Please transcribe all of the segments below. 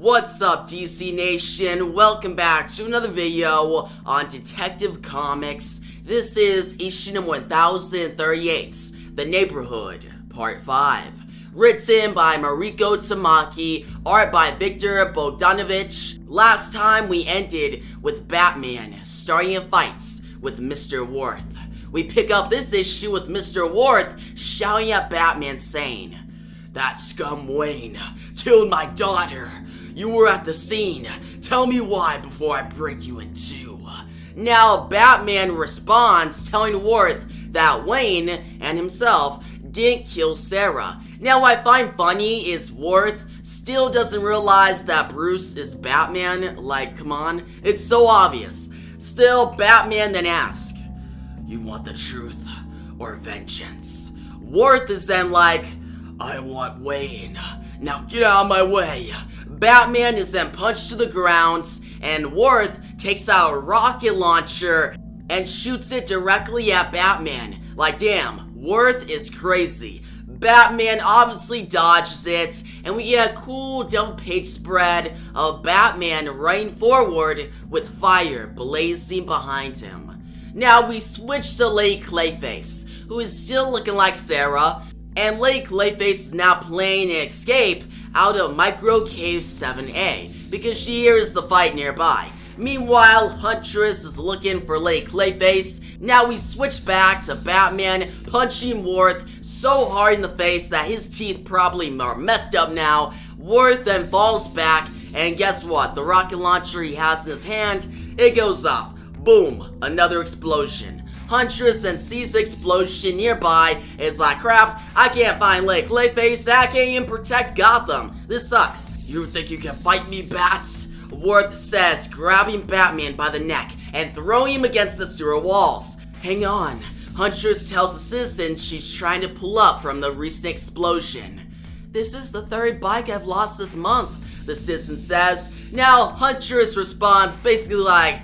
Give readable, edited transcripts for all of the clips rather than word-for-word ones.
What's up, DC Nation? Welcome back to another video on Detective Comics. This is issue number 1038, The Neighborhood, Part 5. Written by Mariko Tamaki, art by Victor Bogdanovich. Last time we ended with Batman starting in fights with Mr. Worth. We pick up this issue with Mr. Worth shouting at Batman saying, "That scum Wayne killed my daughter. You were at the scene. Tell me why before I break you in two." Now Batman responds telling Worth that Wayne and himself didn't kill Sarah. Now what I find funny is Worth still doesn't realize that Bruce is Batman. Like, come on, it's so obvious. Still, Batman then asks, "You want the truth or vengeance?" Worth is then like, "I want Wayne. Now get out of my way." Batman is then punched to the ground, and Worth takes out a rocket launcher and shoots it directly at Batman. Like, damn, Worth is crazy. Batman obviously dodges it, and we get a cool double-page spread of Batman running forward with fire blazing behind him. Now we switch to Lady Clayface, who is still looking like Sarah, and Lady Clayface is now planning an escape out of Micro Cave 7A because she hears the fight nearby. Meanwhile, Huntress is looking for Lady Clayface. Now we switch back to Batman punching Worth so hard in the face that his teeth probably are messed up now. Worth then falls back, and guess what? The rocket launcher he has in his hand, it goes off. Boom, another explosion. Huntress then sees the explosion nearby and is like, "Crap, I can't find Lady Clayface, I can't even protect Gotham. This sucks." "You think you can fight me, Bats?" Worth says, grabbing Batman by the neck and throwing him against the sewer walls. "Hang on." Huntress tells the citizen she's trying to pull up from the recent explosion. "This is the third bike I've lost this month," the citizen says. Now Huntress responds basically like,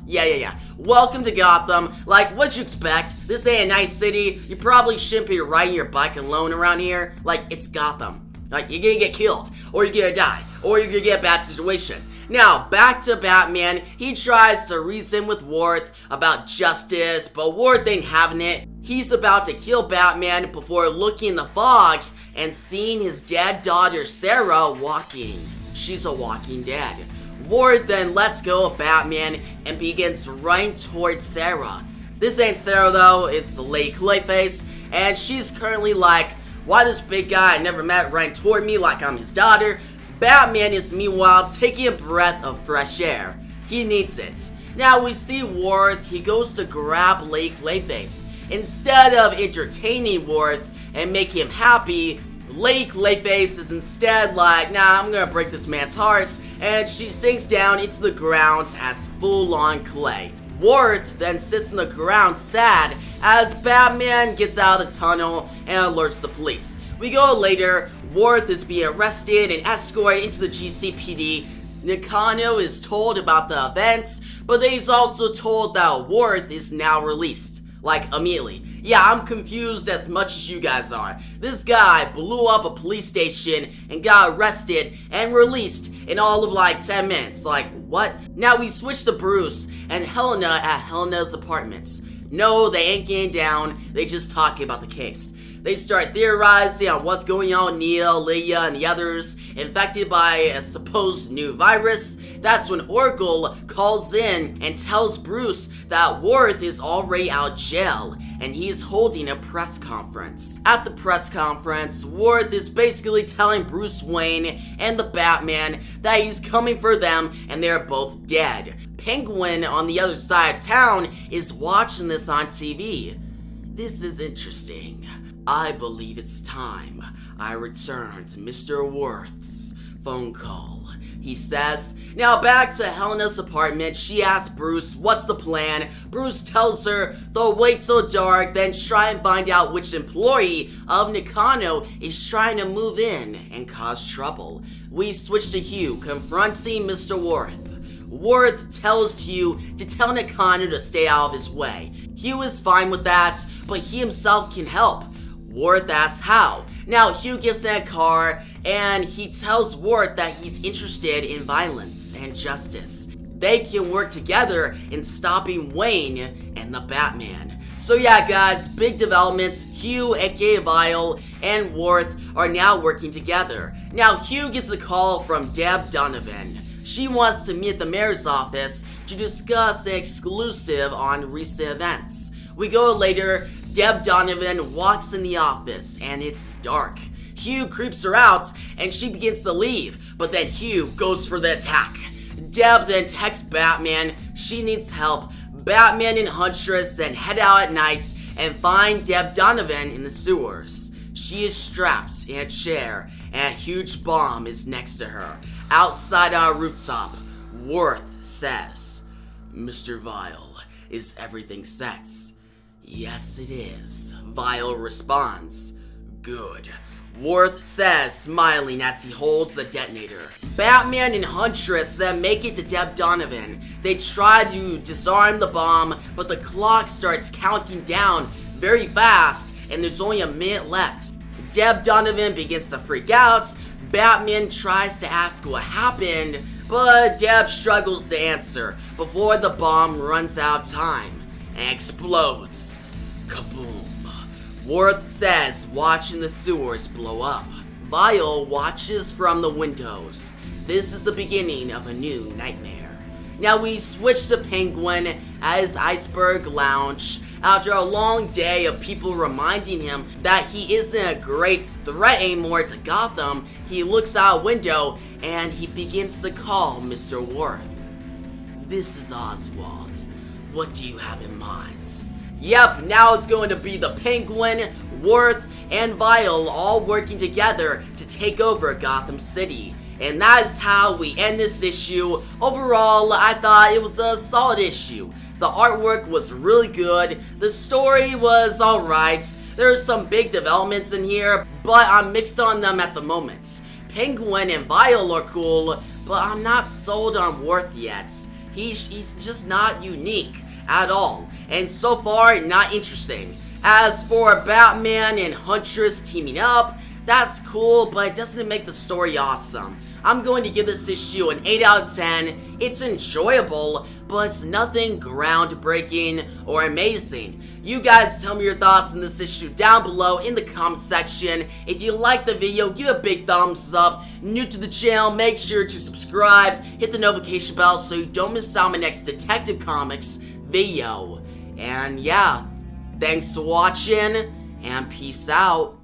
yeah. Welcome to Gotham. Like, what'd you expect? This ain't a nice city. You probably shouldn't be riding your bike alone around here. Like, it's Gotham. Like, you're gonna get killed, or you're gonna die, or you're gonna get a bad situation. Now, back to Batman. He tries to reason with Worth about justice, but Worth ain't having it. He's about to kill Batman before looking in the fog and seeing his dead daughter Sarah walking. She's a walking dead. Worth then lets go of Batman and begins running towards Sarah. This ain't Sarah though, it's Lady Clayface, and she's currently like, "Why this big guy I never met running toward me like I'm his daughter?" Batman is meanwhile taking a breath of fresh air. He needs it. Now we see Worth, he goes to grab Lady Clayface. Instead of entertaining Worth and making him happy, Lady Clayface is instead like, "Nah, I'm gonna break this man's heart," and she sinks down into the ground as full-on clay. Worth then sits on the ground sad as Batman gets out of the tunnel and alerts the police. We go later, Worth is being arrested and escorted into the GCPD. Nakano is told about the events, but then he's also told that Worth is now released. Like, immediately. Yeah, I'm confused as much as you guys are. This guy blew up a police station and got arrested and released in all of like 10 minutes. Like, what? Now we switch to Bruce and Helena at Helena's apartments. No, they ain't getting down, they just talking about the case. They start theorizing on what's going on with Neil, Lydia, and the others infected by a supposed new virus. That's when Oracle calls in and tells Bruce that Worth is already out of jail and he's holding a press conference. At the press conference, Worth is basically telling Bruce Wayne and the Batman that he's coming for them and they're both dead. Penguin on the other side of town is watching this on TV. "This is interesting. I believe it's time I return to Mr. Worth's phone call," he says. Now back to Helena's apartment, she asks Bruce what's the plan. Bruce tells her they'll wait till dark, then try and find out which employee of Nakano is trying to move in and cause trouble. We switch to Hugh confronting Mr. Worth. Worth tells Hugh to tell Nakano to stay out of his way. Hugh is fine with that, but he himself can help. Worth asks how. Now Hugh gets in a car and he tells Worth that he's interested in violence and justice. They can work together in stopping Wayne and the Batman. So yeah guys, big developments. Hugh, aka Vile, and Worth are now working together. Now Hugh gets a call from Deb Donovan. She wants to meet at the mayor's office to discuss an exclusive on recent events. We go later, Deb Donovan walks in the office and it's dark. Hugh creeps her out and she begins to leave, but then Hugh goes for the attack. Deb then texts Batman she needs help. Batman and Huntress then head out at night and find Deb Donovan in the sewers. She is strapped in a chair and a huge bomb is next to her. Outside on a rooftop, Worth says, "Mr. Vile, is everything set?" "Yes, it is," Vile responds. "Good," Worth says, smiling as he holds the detonator. Batman and Huntress then make it to Deb Donovan. They try to disarm the bomb, but the clock starts counting down very fast and there's only a minute left. Deb Donovan begins to freak out. Batman tries to ask what happened, but Deb struggles to answer before the bomb runs out of time and explodes. Kaboom. Worth says watching the sewers blow up. Vile watches from the windows. This is the beginning of a new nightmare. Now we switch to Penguin at his iceberg lounge. After a long day of people reminding him that he isn't a great threat anymore to Gotham, he looks out a window and he begins to call Mr. Worth. "This is Oswald. What do you have in mind?" Yep, now it's going to be the Penguin, Worth, and Vile all working together to take over Gotham City. And that is how we end this issue. Overall, I thought it was a solid issue. The artwork was really good, the story was alright, there's some big developments in here, but I'm mixed on them at the moment. Penguin and Vile are cool, but I'm not sold on Worth yet. He's just not unique at all, and so far, not interesting. As for Batman and Huntress teaming up, that's cool, but it doesn't make the story awesome. I'm going to give this issue an 8 out of 10. It's enjoyable, but it's nothing groundbreaking or amazing. You guys tell me your thoughts on this issue down below in the comment section. If you liked the video, give a big thumbs up. New to the channel, make sure to subscribe, hit the notification bell so you don't miss out on my next Detective Comics video. And yeah, thanks for watching, and peace out.